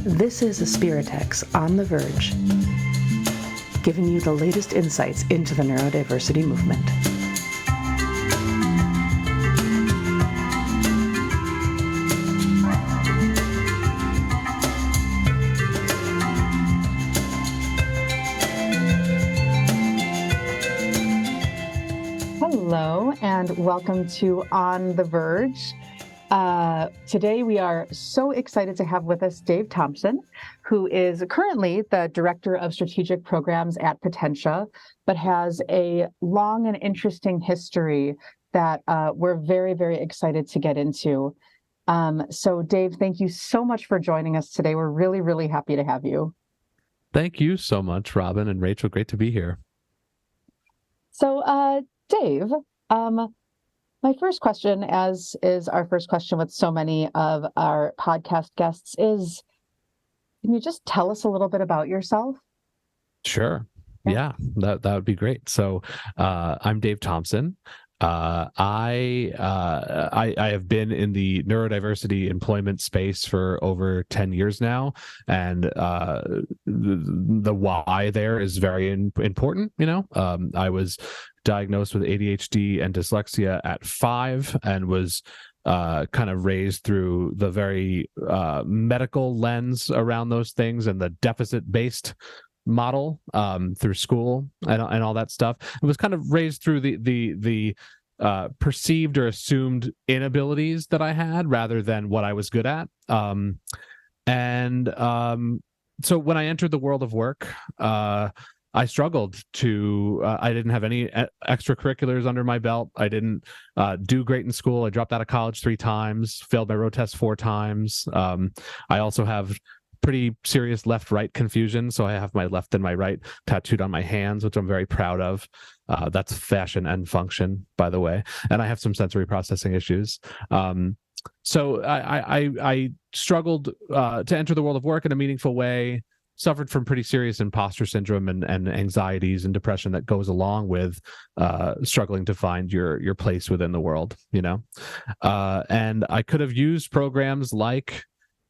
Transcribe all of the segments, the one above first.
This is Aspiritech's On the Verge, giving you the latest insights into the neurodiversity movement. Hello, and welcome to On the Verge. Today we are so excited to have with us Dave Thompson, who is currently the Director of Strategic Programs at Potentia, but has a long and interesting history that we're very, very excited to get into. So Dave, thank you so much for joining us today. We're really, really happy to have you. Thank you so much, Robin and Rachel. Great to be here. So, Dave, my first question, as is our first question with so many of our podcast guests, is can you just tell us a little bit about yourself? Sure. Yeah, that would be great. So I'm Dave Thompson. I have been in the neurodiversity employment space for over 10 years now, and the why there is very important. I was diagnosed with ADHD and dyslexia at 5 and was kind of raised through the very medical lens around those things and the deficit-based model through school and all that stuff. It was kind of raised through the perceived or assumed inabilities that I had rather than what I was good at. So when I entered the world of work, I struggled to, I didn't have any extracurriculars under my belt. I didn't do great in school. I dropped out of college 3 times, failed my road test 4 times. I also have pretty serious left-right confusion. So I have my left and my right tattooed on my hands, which I'm very proud of. That's fashion and function, by the way. And I have some sensory processing issues. So I struggled to enter the world of work in a meaningful way, suffered from pretty serious imposter syndrome and anxieties and depression that goes along with struggling to find your place within the world, and I could have used programs like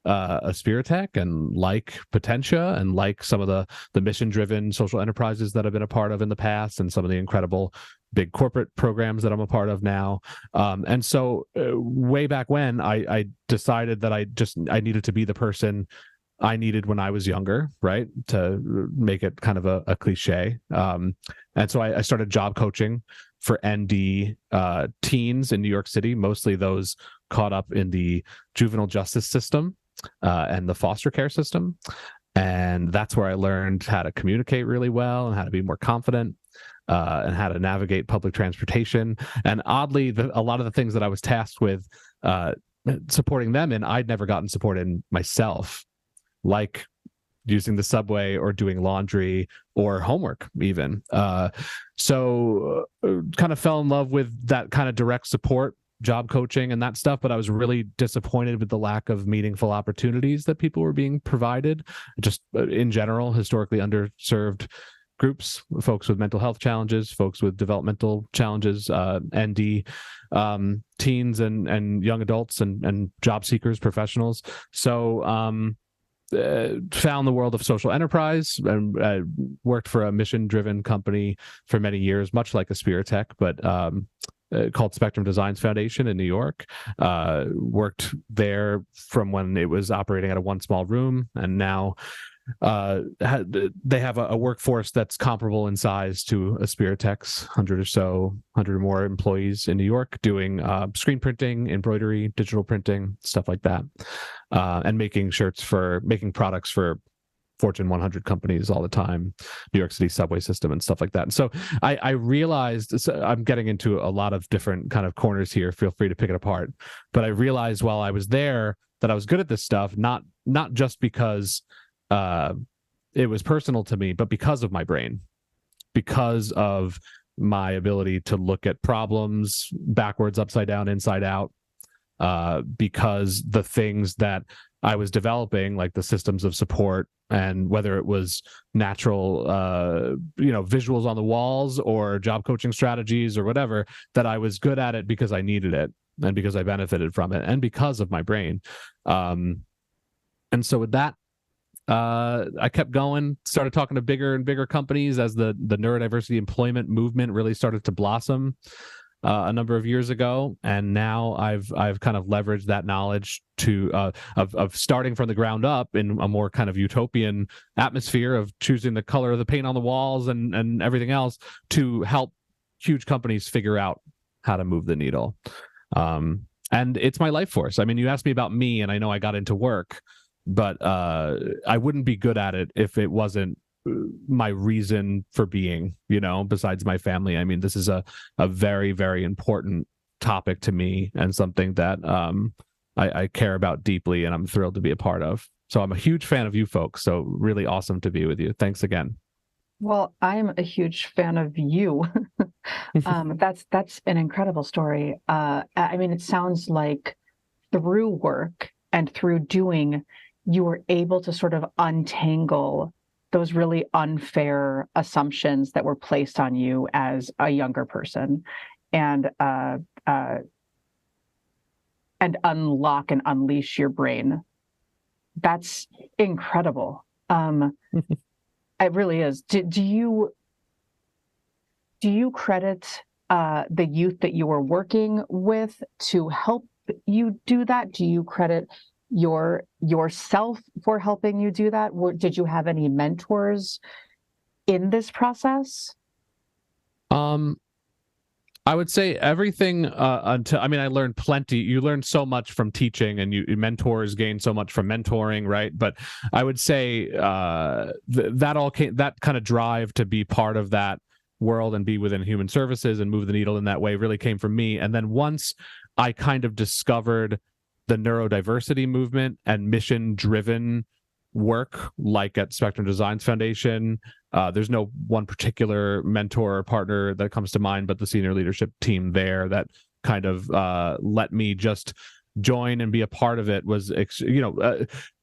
Aspiritech and like Potentia and like some of the mission-driven social enterprises that I've been a part of in the past and some of the incredible big corporate programs that I'm a part of now. And so way back when, I decided that I needed to be the person I needed when I was younger, right? To make it kind of a cliche. And so I started job coaching for ND teens in New York City, mostly those caught up in the juvenile justice system and the foster care system. And that's where I learned how to communicate really well and how to be more confident and how to navigate public transportation. And oddly, a lot of the things that I was tasked with supporting them in, I'd never gotten support in myself, like using the subway or doing laundry or homework even. So kind of fell in love with that kind of direct support, job coaching and that stuff, but I was really disappointed with the lack of meaningful opportunities that people were being provided, just in general, historically underserved groups, folks with mental health challenges, folks with developmental challenges, ND, teens and young adults and job seekers, professionals. So found the world of social enterprise and worked for a mission-driven company for many years, much like Aspiritech, but called Spectrum Designs Foundation in New York. Worked there from when it was operating out of one small room, and now they have a workforce that's comparable in size to Aspiritech's 100 or more employees in New York, doing screen printing, embroidery, digital printing, stuff like that, and making products for Fortune 100 companies all the time, New York City subway system and stuff like that. And so I realized, so I'm getting into a lot of different kind of corners here, feel free to pick it apart, but I realized while I was there that I was good at this stuff, not just because it was personal to me, but because of my brain, because of my ability to look at problems backwards, upside down, inside out, because the things that I was developing, like the systems of support, and whether it was natural, visuals on the walls or job coaching strategies or whatever, that I was good at it because I needed it and because I benefited from it and because of my brain. And so with that I kept going, started talking to bigger and bigger companies as the neurodiversity employment movement really started to blossom a number of years ago, and now I've kind of leveraged that knowledge to of starting from the ground up in a more kind of utopian atmosphere of choosing the color of the paint on the walls and everything else to help huge companies figure out how to move the needle. And it's my life force. I mean, you asked me about me, and I know I got into work, but I wouldn't be good at it if it wasn't my reason for being, besides my family. I mean, this is a very, very important topic to me and something that I care about deeply and I'm thrilled to be a part of. So I'm a huge fan of you folks. So really awesome to be with you. Thanks again. Well, I'm a huge fan of you. That's an incredible story. I mean, it sounds like through work and through doing, you were able to sort of untangle those really unfair assumptions that were placed on you as a younger person, and unlock and unleash your brain. That's incredible. It really is. Do you credit the youth that you were working with to help you do that? Do you credit yourself for helping you do that? Did you have any mentors in this process? I would say everything until, I mean, I learned plenty. You learn so much from teaching, and mentors gain so much from mentoring, right? But I would say that all came, that kind of drive to be part of that world and be within human services and move the needle in that way really came from me. And then once I kind of discovered the neurodiversity movement and mission-driven work, like at Spectrum Designs Foundation, there's no one particular mentor or partner that comes to mind, but the senior leadership team there that kind of let me just join and be a part of it was,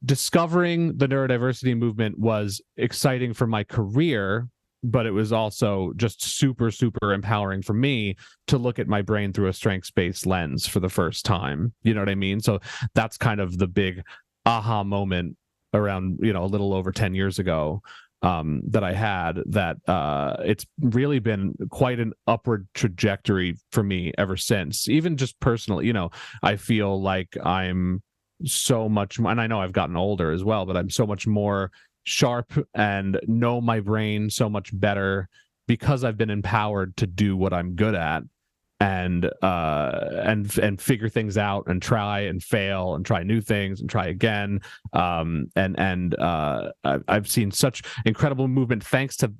discovering the neurodiversity movement was exciting for my career, but it was also just super, super empowering for me to look at my brain through a strengths-based lens for the first time. You know what I mean? So that's kind of the big aha moment around, a little over 10 years ago that I had, that it's really been quite an upward trajectory for me ever since. Even just personally, I feel like I'm so much, and I know I've gotten older as well, but I'm so much more sharp and know my brain so much better because I've been empowered to do what I'm good at and figure things out and try and fail and try new things and try again. I've seen such incredible movement thanks to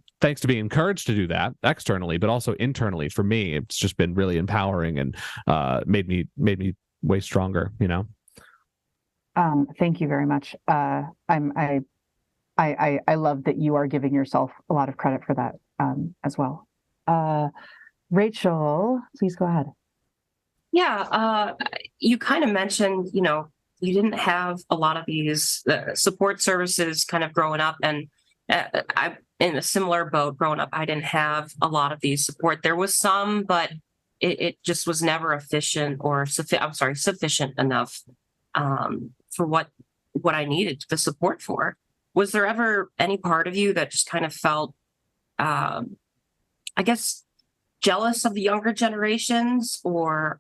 being encouraged to do that externally, but also internally. For me, it's just been really empowering and made me way stronger. Thank you very much. I love that you are giving yourself a lot of credit for that as well. Rachael, please go ahead. Yeah, you kind of mentioned, you didn't have a lot of these support services kind of growing up, and I'm in a similar boat growing up. I didn't have a lot of these support. There was some, but it just was never efficient or sufficient enough for what I needed the support for. Was there ever any part of you that just kind of felt, I guess, jealous of the younger generations, or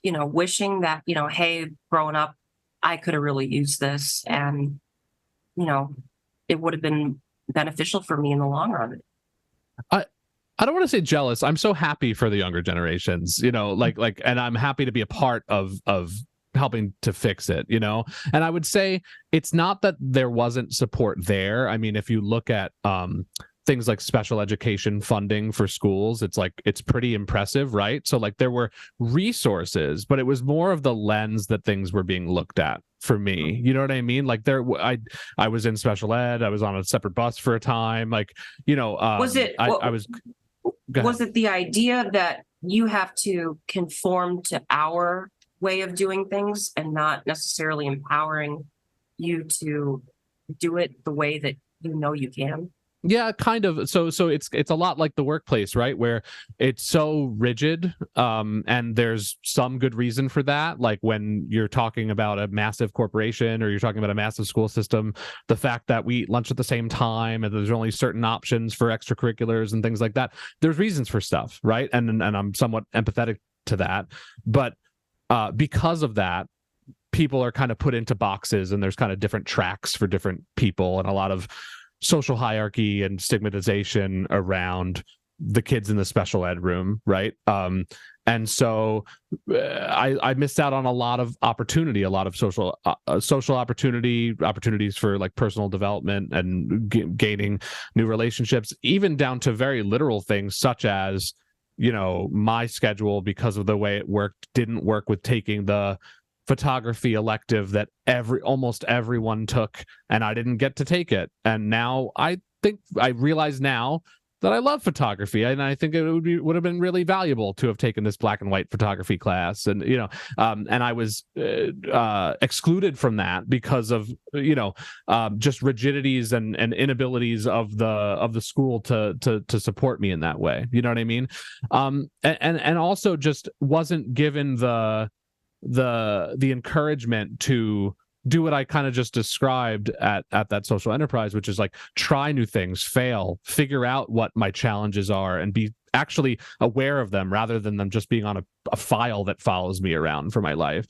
wishing that, hey, growing up, I could have really used this, and it would have been beneficial for me in the long run? I don't want to say jealous. I'm so happy for the younger generations, and I'm happy to be a part of helping to fix it, and I would say it's not that there wasn't support there. I mean, if you look at things like special education funding for schools, it's pretty impressive, right? So there were resources, but it was more of the lens that things were being looked at for me. You know what I mean? I was in special ed. I was on a separate bus for a time. Was it the idea that you have to conform to our way of doing things and not necessarily empowering you to do it the way that you can? Yeah, kind of. So it's a lot like the workplace, right? Where it's so rigid, and there's some good reason for that. Like when you're talking about a massive corporation or you're talking about a massive school system, the fact that we eat lunch at the same time and there's only certain options for extracurriculars and things like that. There's reasons for stuff, right? And I'm somewhat empathetic to that, but because of that, people are kind of put into boxes, and there's kind of different tracks for different people, and a lot of social hierarchy and stigmatization around the kids in the special ed room, right? And so I missed out on a lot of opportunity, a lot of social opportunities for like personal development and gaining new relationships, even down to very literal things such as, my schedule, because of the way it worked, didn't work with taking the photography elective that almost everyone took, and I didn't get to take it. And now I think I realize now that I love photography, and I think it would have been really valuable to have taken this black and white photography class. And and I was excluded from that because of just rigidities and inabilities of the school to support me in that way. You know what I mean? And also just wasn't given the encouragement to do what I kind of just described at that social enterprise, which is like try new things, fail, figure out what my challenges are, and be actually aware of them rather than them just being on a file that follows me around for my life.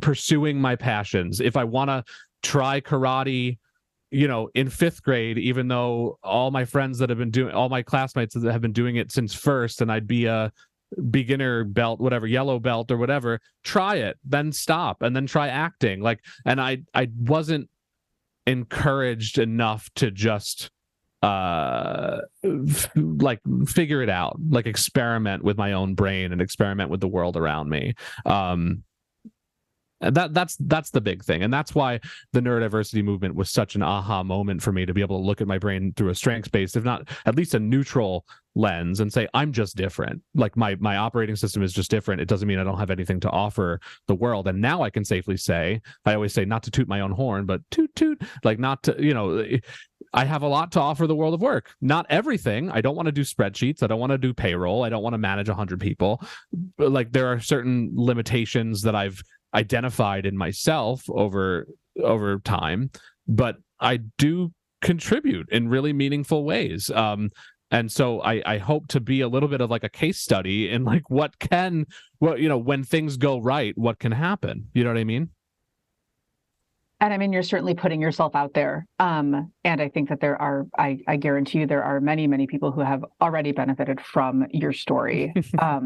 Pursuing my passions. If I want to try karate, in fifth grade, even though all my friends that have been doing, all my classmates that have been doing it since first, and I'd be a beginner belt, whatever, yellow belt or whatever, try it, then stop, and then try acting. And I wasn't encouraged enough to just figure it out, like experiment with my own brain and experiment with the world around me. And that's the big thing. And that's why the neurodiversity movement was such an aha moment for me, to be able to look at my brain through a strengths-based, if not at least a neutral lens, and say, I'm just different. Like my operating system is just different. It doesn't mean I don't have anything to offer the world. And now I can safely say, I always say, not to toot my own horn, but toot toot, like not to, I have a lot to offer the world of work. Not everything. I don't want to do spreadsheets. I don't want to do payroll. I don't want to manage 100 people. But like there are certain limitations that I've identified in myself over time, but I do contribute in really meaningful ways. And so I hope to be a little bit of like a case study in like when things go right, what can happen. You know what I mean? And I mean, you're certainly putting yourself out there. And I think that there are, I guarantee you, there are many, many people who have already benefited from your story.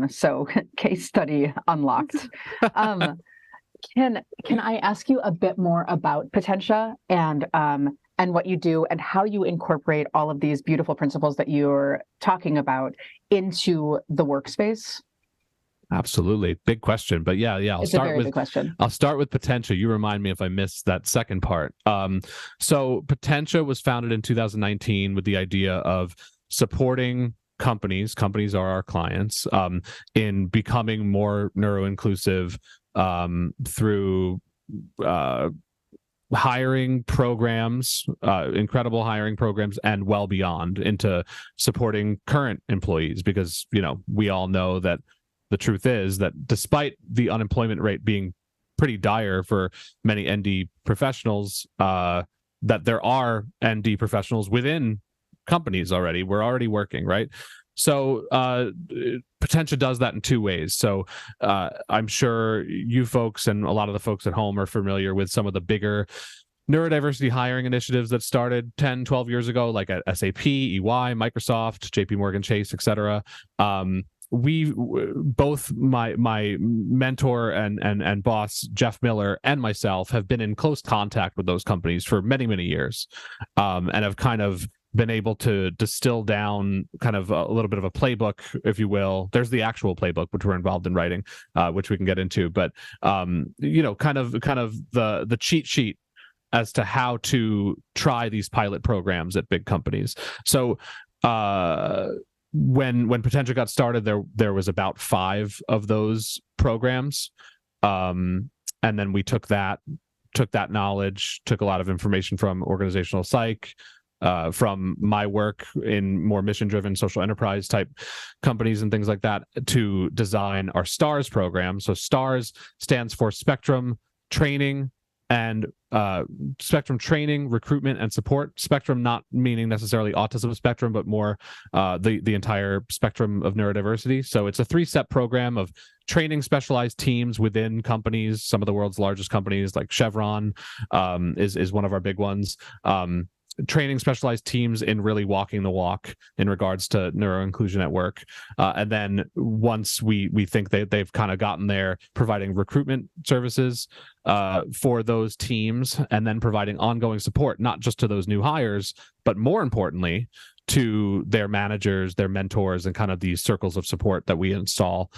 So case study unlocked. Can I ask you a bit more about Potentia and what you do and how you incorporate all of these beautiful principles that you're talking about into the workspace? Absolutely. Big question. But yeah, It's a very big question. I'll start with Potentia. You remind me if I missed that second part. So Potentia was founded in 2019 with the idea of supporting companies are our clients, in becoming more neuroinclusive, through hiring programs, incredible hiring programs, and well beyond, into supporting current employees, because we all know that the truth is that despite the unemployment rate being pretty dire for many ND professionals, that there are ND professionals within companies already. We're already working, right? So Potentia does that in two ways. So I'm sure you folks and a lot of the folks at home are familiar with some of the bigger neurodiversity hiring initiatives that started 10, 12 years ago, like at SAP, EY, Microsoft, JP Morgan Chase, etc. We both, my mentor and boss Jeff Miller and myself, have been in close contact with those companies for many, many years, and have kind of been able to distill down kind of a little bit of a playbook, if you will. There's the actual playbook, which we're involved in writing, which we can get into, but kind of the cheat sheet as to how to try these pilot programs at big companies. So when Potentia got started, there was about 5 of those programs, and then we took that knowledge, took a lot of information from organizational psych, from my work in more mission-driven social enterprise type companies and things like that to design our STARS program. So STARS stands for Spectrum Training and Spectrum Training, Recruitment, and Support. Spectrum not meaning necessarily autism spectrum, but more the entire spectrum of neurodiversity. So it's a 3-step program of training specialized teams within companies. Some of the world's largest companies, like Chevron, is one of our big ones. Training specialized teams in really walking the walk in regards to neuroinclusion at work. And then once we think they've kind of gotten there, providing recruitment services for those teams, and then providing ongoing support, not just to those new hires, but more importantly, to their managers, their mentors, and kind of these circles of support that we install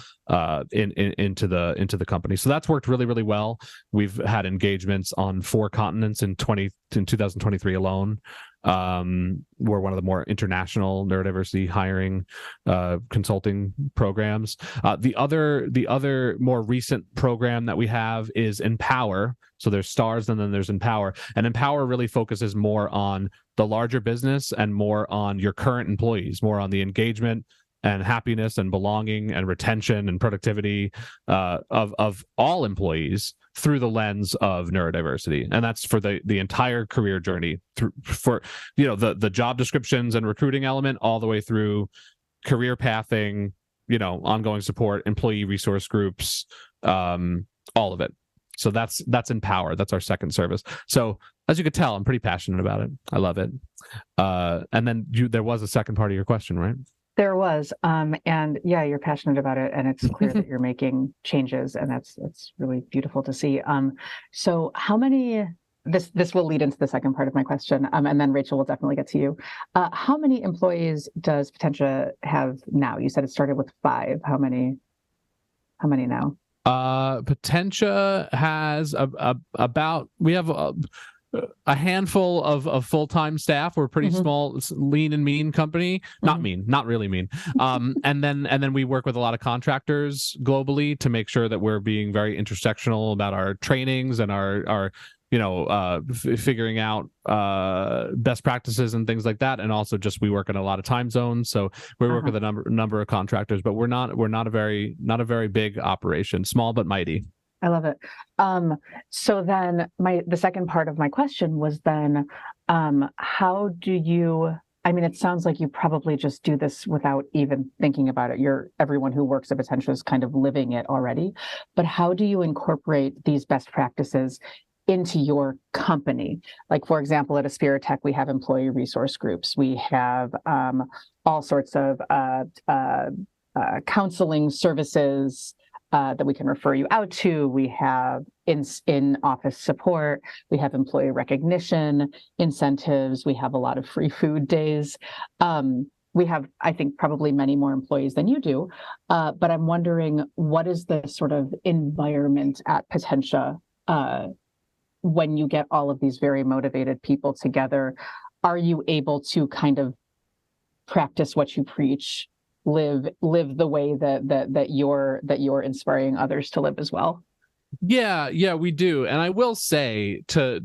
into the company. So that's worked really, really well. We've had engagements on 4 continents in 2023 alone. We're one of the more international neurodiversity hiring consulting programs. The other more recent program that we have is Empower. So there's STARS and then there's Empower. And Empower really focuses more on the larger business and more on your current employees, more on the engagement and happiness and belonging and retention and productivity of all employees through the lens of neurodiversity. And that's for the entire career journey, for the job descriptions and recruiting element, all the way through career pathing, ongoing support, employee resource groups, all of it. So that's Empower. That's our second service. So as you could tell, I'm pretty passionate about it. I love it. And then there was a second part of your question, right? There was, and yeah, you're passionate about it, and it's clear that you're making changes, and that's really beautiful to see. So how many? This will lead into the second part of my question, and then Rachael will definitely get to you. How many employees does Potentia have now? You said it started with 5. How many now? Potentia has about, we have a handful of full-time staff. We're a pretty small, lean and mean company. Not mean, not really mean. And then we work with a lot of contractors globally to make sure that we're being very intersectional about our trainings and our figuring out best practices and things like that. And also just we work in a lot of time zones, so we work with a number of contractors, but we're not a very big operation, small but mighty. I love it. So then the second part of my question was then, how do you, it sounds like you probably just do this without even thinking about it. Everyone who works at Potentia is kind of living it already, but how do you incorporate these best practices into your company? Like, for example, at Aspiritech, we have employee resource groups. We have all sorts of counseling services that we can refer you out to. We have in-office support. We have employee recognition incentives. We have a lot of free food days. We have, I think, probably many more employees than you do. But I'm wondering, what is the sort of environment at Potentia when you get all of these very motivated people together? Are you able to kind of practice what you preach, live the way that you're inspiring others to live as well? Yeah, we do. And I will say, to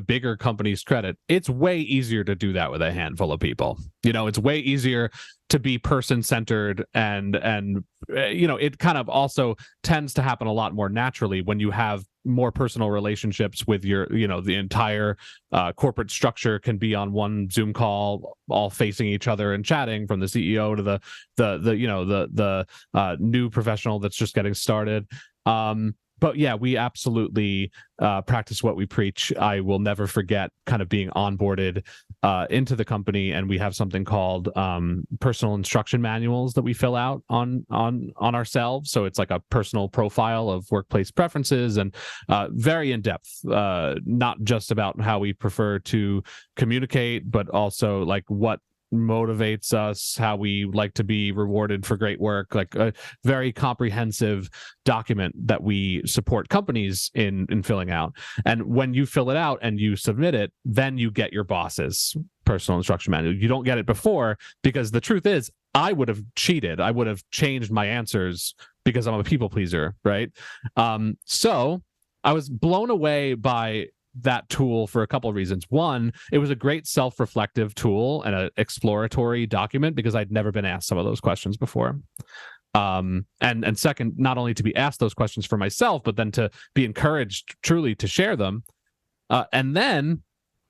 bigger companies' credit, it's way easier to do that with a handful of people. It's way easier to be person-centered, and it kind of also tends to happen a lot more naturally when you have more personal relationships with your, the entire corporate structure can be on one Zoom call, all facing each other and chatting, from the CEO to the new professional that's just getting started. But yeah, we absolutely practice what we preach. I will never forget kind of being onboarded into the company, and we have something called personal instruction manuals that we fill out on ourselves. So it's like a personal profile of workplace preferences, and very in depth, not just about how we prefer to communicate, but also like what motivates us, how we like to be rewarded for great work, like a very comprehensive document that we support companies in filling out. And when you fill it out and you submit it, then you get your boss's personal instruction manual. You don't get it before, because the truth is, I would have cheated. I would have changed my answers because I'm a people pleaser, right? So I was blown away by that tool for a couple of reasons. One, it was a great self-reflective tool and an exploratory document because I'd never been asked some of those questions before. And second, not only to be asked those questions for myself, but then to be encouraged truly to share them. And then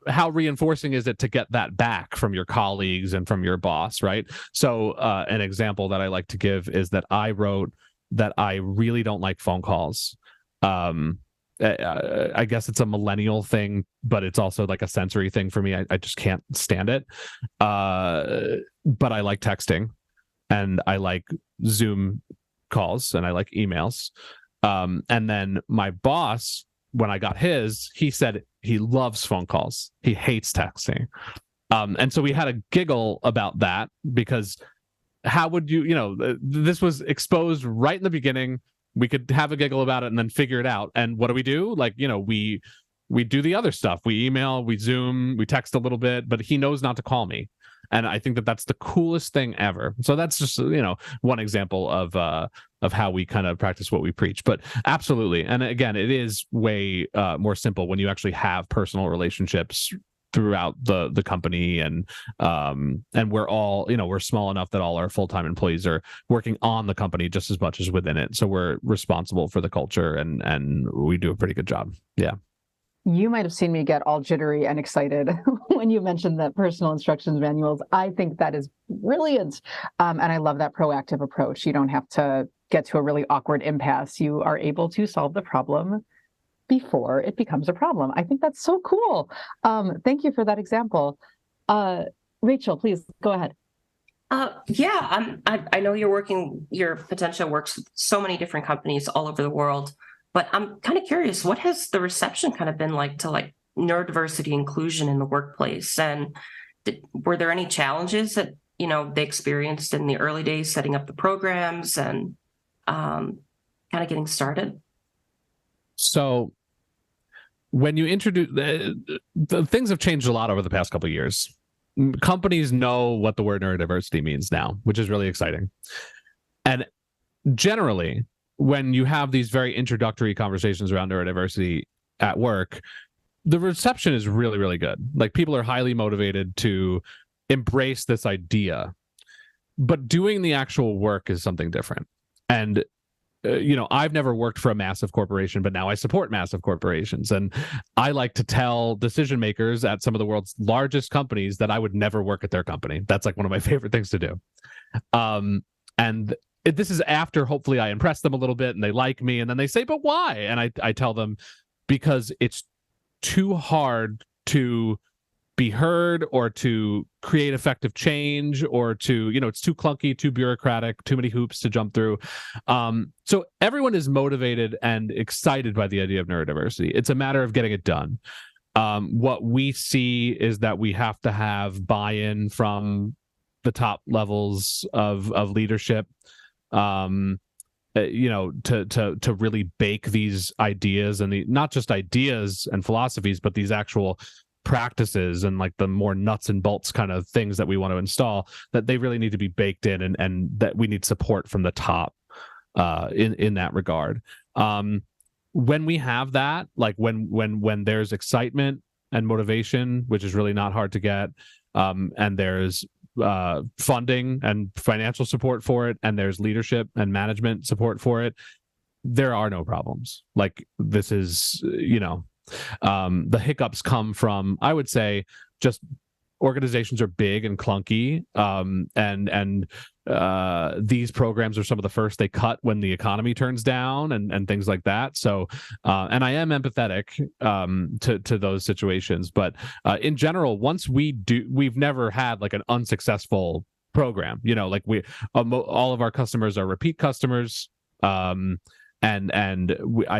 how reinforcing is it to get that back from your colleagues and from your boss, right? So an example that I like to give is that I wrote that I really don't like phone calls. I guess it's a millennial thing, but it's also like a sensory thing for me. I just can't stand it. But I like texting, and I like Zoom calls, and I like emails. And then my boss, when I got his, he said he loves phone calls. He hates texting. And so we had a giggle about that because how would this was exposed right in the beginning. We could have a giggle about it and then figure it out. And what do? We do the other stuff. We email, we Zoom, we text a little bit, but he knows not to call me. And I think that that's the coolest thing ever. So that's just, one example of how we kind of practice what we preach. But absolutely. And again, it is way more simple when you actually have personal relationships throughout the company, and we're all, we're small enough that all our full-time employees are working on the company just as much as within it. So we're responsible for the culture, and we do a pretty good job. Yeah. You might have seen me get all jittery and excited when you mentioned that personal instructions manuals. I think that is brilliant. And I love that proactive approach. You don't have to get to a really awkward impasse. You are able to solve the problem before it becomes a problem. I think that's so cool. Thank you for that example. Rachael, please go ahead. I know your Potentia works with so many different companies all over the world, but I'm kind of curious, what has the reception kind of been like to neurodiversity inclusion in the workplace? And were there any challenges that, they experienced in the early days setting up the programs and kind of getting started? So when you introduce the things have changed a lot over the past couple of years. Companies know what the word neurodiversity means now, which is really exciting. And generally, when you have these very introductory conversations around neurodiversity at work, the reception is really, really good. Like, people are highly motivated to embrace this idea, but doing the actual work is something different. And I've never worked for a massive corporation, but now I support massive corporations. And I like to tell decision makers at some of the world's largest companies that I would never work at their company. That's like one of my favorite things to do. This is after, hopefully, I impress them a little bit and they like me. And then they say, but why? And I tell them, because it's too hard to be heard or to create effective change, or to, it's too clunky, too bureaucratic, too many hoops to jump through. So everyone is motivated and excited by the idea of neurodiversity. It's a matter of getting it done. What we see is that we have to have buy-in from the top levels of leadership, to really bake these ideas, and not just ideas and philosophies, but these actual practices and the more nuts and bolts kind of things that we want to install, that they really need to be baked in, and that we need support from the top in that regard. When we have that, when there's excitement and motivation, which is really not hard to get, and there's funding and financial support for it, and there's leadership and management support for it, there are no problems. This is, the hiccups come from, I would say, just organizations are big and clunky, and these programs are some of the first they cut when the economy turns down, and things like that. So, and I am empathetic to those situations, but in general, once we've never had an unsuccessful program. All of our customers are repeat customers. I'd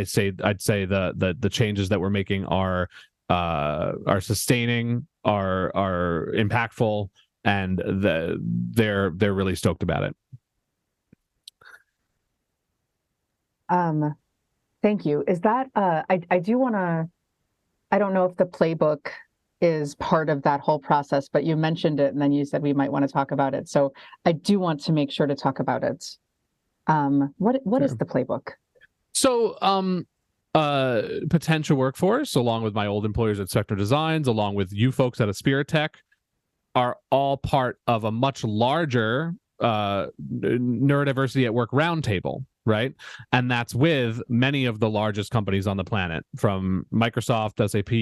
say the changes that we're making are sustaining, are impactful, and they're really stoked about it. Thank you. Is that I do want to, I don't know if the playbook is part of that whole process, but you mentioned it and then you said we might want to talk about it. So I do want to make sure to talk about it. What is the playbook? So Potentia Workforce, along with my old employers at Spectrum Designs, along with you folks at Aspiritech, are all part of a much larger Neurodiversity at Work Roundtable, right? And that's with many of the largest companies on the planet, from Microsoft, SAP,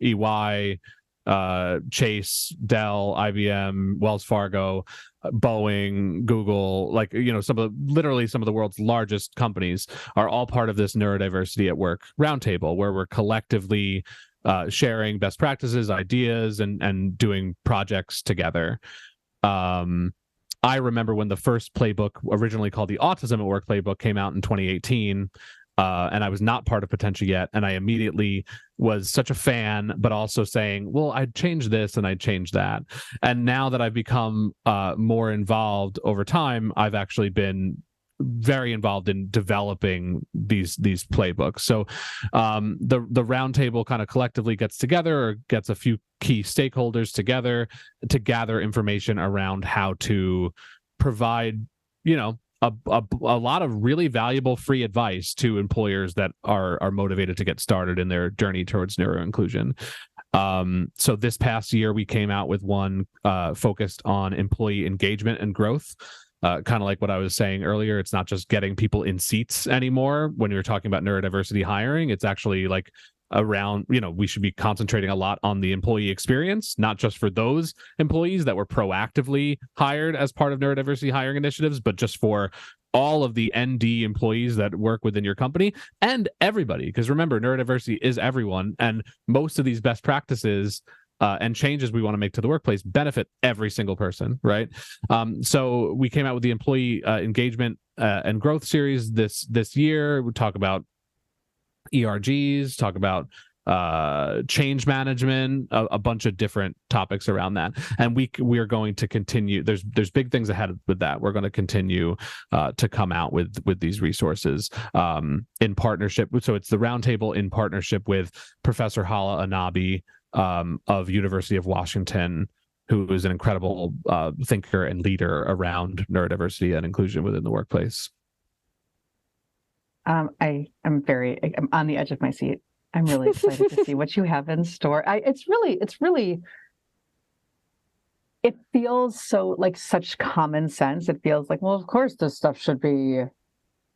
EY, Chase, Dell, IBM, Wells Fargo, Boeing, Google, like, literally some of the world's largest companies are all part of this Neurodiversity at Work Roundtable, where we're collectively sharing best practices, ideas, and doing projects together. I remember when the first playbook, originally called the Autism at Work playbook, came out in 2018. And I was not part of Potentia yet, and I immediately was such a fan, but also saying, well, I'd change this and I'd change that. And now that I've become more involved over time, I've actually been very involved in developing these playbooks. So the roundtable kind of collectively gets together, or gets a few key stakeholders together to gather information around how to provide, a lot of really valuable free advice to employers that are motivated to get started in their journey towards neuroinclusion. So this past year, we came out with one focused on employee engagement and growth. Kind of like what I was saying earlier, it's not just getting people in seats anymore. When you're talking about neurodiversity hiring, it's actually like around, we should be concentrating a lot on the employee experience, not just for those employees that were proactively hired as part of neurodiversity hiring initiatives, but just for all of the ND employees that work within your company and everybody. Because remember, neurodiversity is everyone, and most of these best practices and changes we want to make to the workplace benefit every single person, right? So we came out with the employee engagement and growth series this year. We talk about ERGs, talk about change management, a bunch of different topics around that. And we are going to continue. There's big things ahead with that. We're going to continue to come out with these resources in partnership. So it's the roundtable in partnership with Professor Hala Anabi of University of Washington, who is an incredible thinker and leader around neurodiversity and inclusion within the workplace. I'm on the edge of my seat. I'm really excited to see what you have in store. It feels so like such common sense. It feels like, well, of course this stuff should be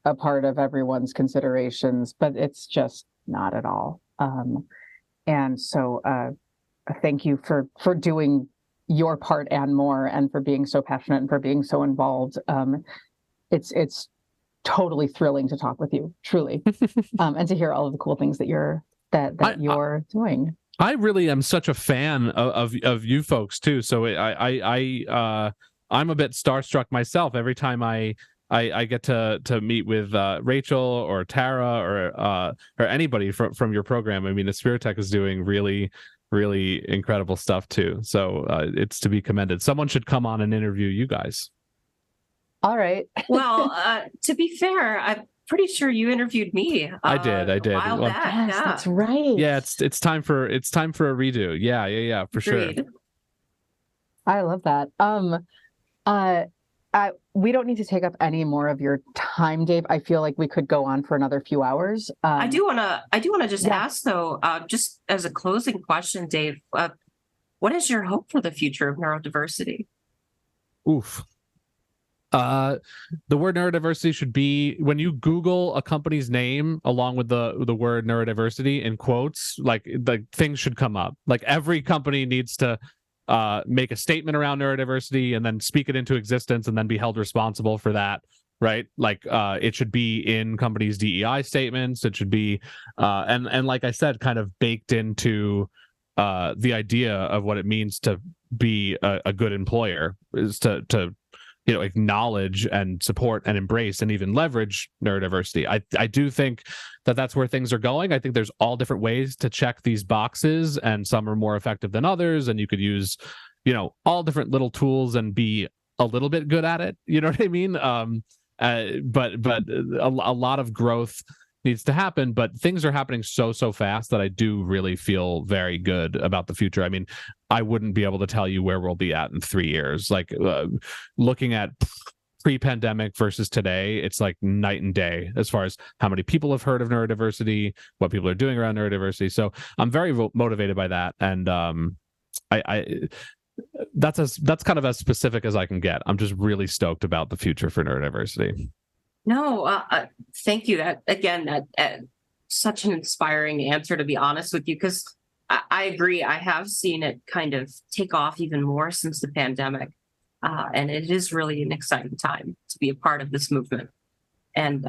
a part of everyone's considerations, but it's just not at all. And so thank you for doing your part and more, and for being so passionate and for being so involved. It's totally thrilling to talk with you, truly, and to hear all of the cool things that you're doing. I really am such a fan of you folks too. So I'm a bit starstruck myself every time I get to meet with Rachael or Tara or anybody from your program. I mean, Aspiritech is doing really, really incredible stuff too. So it's to be commended. Someone should come on and interview you guys. All right. Well, to be fair, I'm pretty sure you interviewed me. I did. A while Well, back. Yes, Yeah. that's right. Yeah, it's time for a redo. Yeah, for Agreed. sure. I love that. We don't need to take up any more of your time, Dave. I feel like we could go on for another few hours. I do want to just yeah. ask though, just as a closing question, Dave, what is your hope for the future of neurodiversity? Oof. The word neurodiversity should be, when you Google a company's name along with the word neurodiversity in quotes, like the things should come up. Like every company needs to make a statement around neurodiversity and then speak it into existence and then be held responsible for that, right? Like it should be in companies' DEI statements. It should be and like I said, kind of baked into the idea of what it means to be a good employer, is to acknowledge and support and embrace and even leverage neurodiversity. I do think that that's where things are going. I think there's all different ways to check these boxes, and some are more effective than others, and you could use all different little tools and be a little bit good at it, you know what I mean? But a lot of growth needs to happen, but things are happening so fast that I do really feel very good about the future. I mean, I wouldn't be able to tell you where we'll be at in 3 years. Like looking at pre-pandemic versus today, it's like night and day as far as how many people have heard of neurodiversity, what people are doing around neurodiversity. So I'm very motivated by that, and that's kind of as specific as I can get. I'm just really stoked about the future for neurodiversity. No, thank you. That again, such an inspiring answer, to be honest with you, because I agree. I have seen it kind of take off even more since the pandemic. And it is really an exciting time to be a part of this movement. And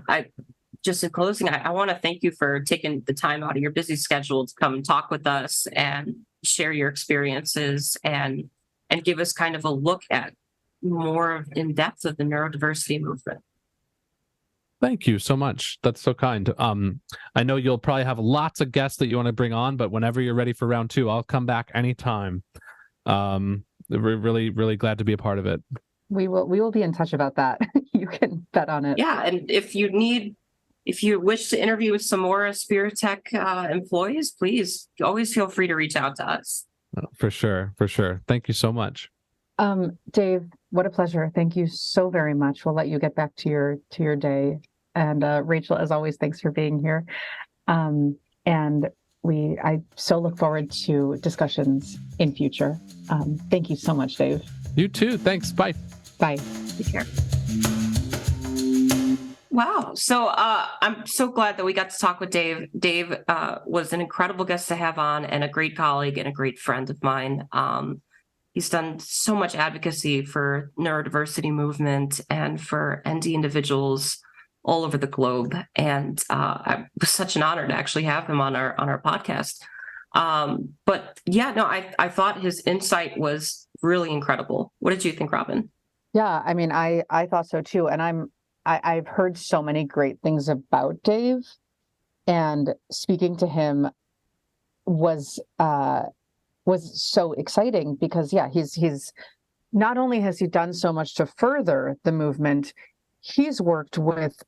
just in closing, I want to thank you for taking the time out of your busy schedule to come and talk with us and share your experiences and give us kind of a look at more in depth of the neurodiversity movement. Thank you so much. That's so kind. I know you'll probably have lots of guests that you want to bring on, but whenever you're ready for round 2, I'll come back anytime. We're really glad to be a part of it. We will be in touch about that. You can bet on it. Yeah, and if you wish to interview with some more Aspiritech employees, please always feel free to reach out to us. For sure. Thank you so much. Dave, what a pleasure. Thank you so very much. We'll let you get back to your day. And Rachel, as always, thanks for being here. And I so look forward to discussions in future. Thank you so much, Dave. You too. Thanks. Bye. Bye. Take care. Wow. So I'm so glad that we got to talk with Dave. Dave was an incredible guest to have on, and a great colleague and a great friend of mine. He's done so much advocacy for neurodiversity movement and for ND individuals all over the globe. And it was such an honor to actually have him on our podcast. But yeah, no, I thought his insight was really incredible. What did you think, Robin? Yeah, I mean, I thought so too. And I've heard so many great things about Dave, and speaking to him was so exciting because he's not only has he done so much to further the movement, he's worked with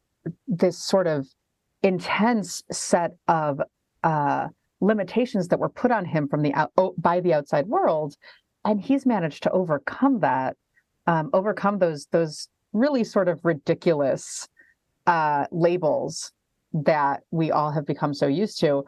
this sort of intense set of limitations that were put on him from by the outside world, and he's managed to overcome that, overcome those really sort of ridiculous labels that we all have become so used to,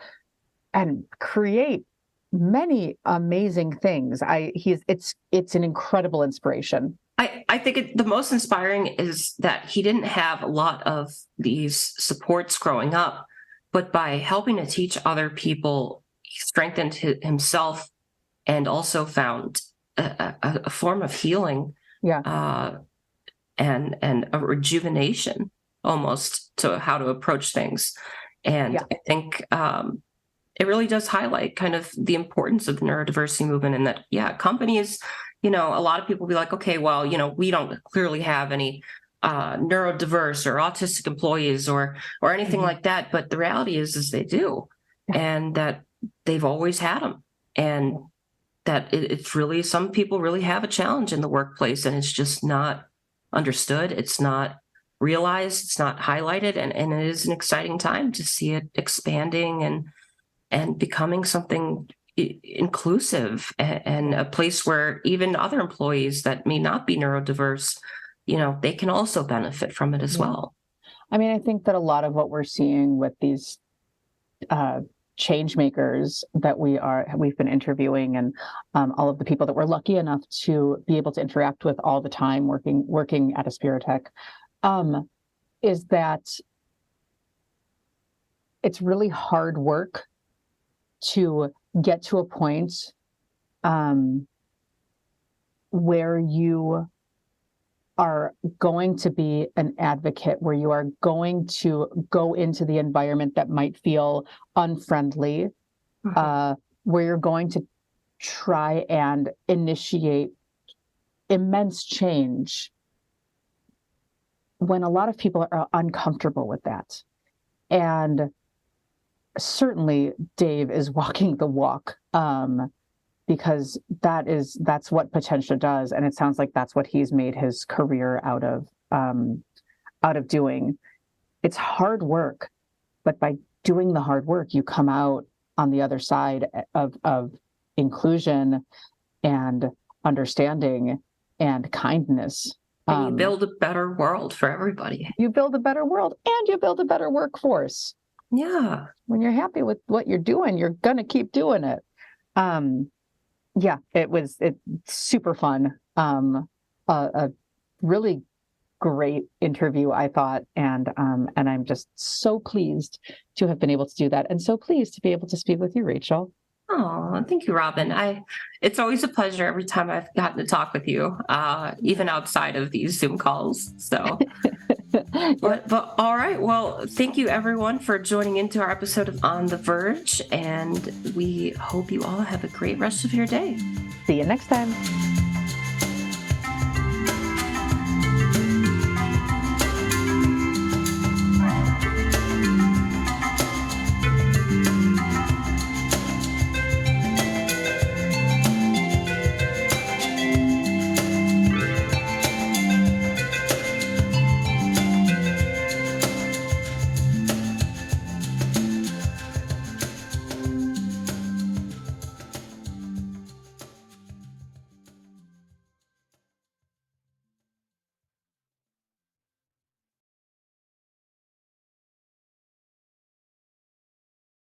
and create many amazing things. It's an incredible inspiration. I think the most inspiring is that he didn't have a lot of these supports growing up, but by helping to teach other people, he strengthened himself and also found a form of healing, and a rejuvenation almost to how to approach things. And I think it really does highlight kind of the importance of the neurodiversity movement, and that, companies, a lot of people be like, okay, well, we don't clearly have any neurodiverse or autistic employees or anything like that. But the reality is they do, and that they've always had them, and that it's really, some people really have a challenge in the workplace, and it's just not understood. It's not realized. It's not highlighted. And it is an exciting time to see it expanding and becoming something inclusive, and a place where even other employees that may not be neurodiverse, they can also benefit from it as well. I mean, I think that a lot of what we're seeing with these change makers that we've been interviewing, and all of the people that we're lucky enough to be able to interact with all the time working at Aspiritech, is that it's really hard work to get to a point where you are going to be an advocate, where you are going to go into the environment that might feel unfriendly, where you're going to try and initiate immense change, when a lot of people are uncomfortable with that. And certainly Dave is walking the walk, because that's what Potentia does, and it sounds like that's what he's made his career out of doing. It's hard work, but by doing the hard work, you come out on the other side of inclusion and understanding and kindness, And you build a better world for everybody. You build a better world and you build a better workforce. Yeah. When you're happy with what you're doing, you're going to keep doing it. Yeah, it's super fun. A really great interview, I thought. And I'm just so pleased to have been able to do that. And so pleased to be able to speak with you, Rachael. Oh, thank you, Robin. It's always a pleasure every time I've gotten to talk with you, even outside of these Zoom calls. So, but all right. Well, thank you everyone for joining into our episode of On the Verge, and we hope you all have a great rest of your day. See you next time.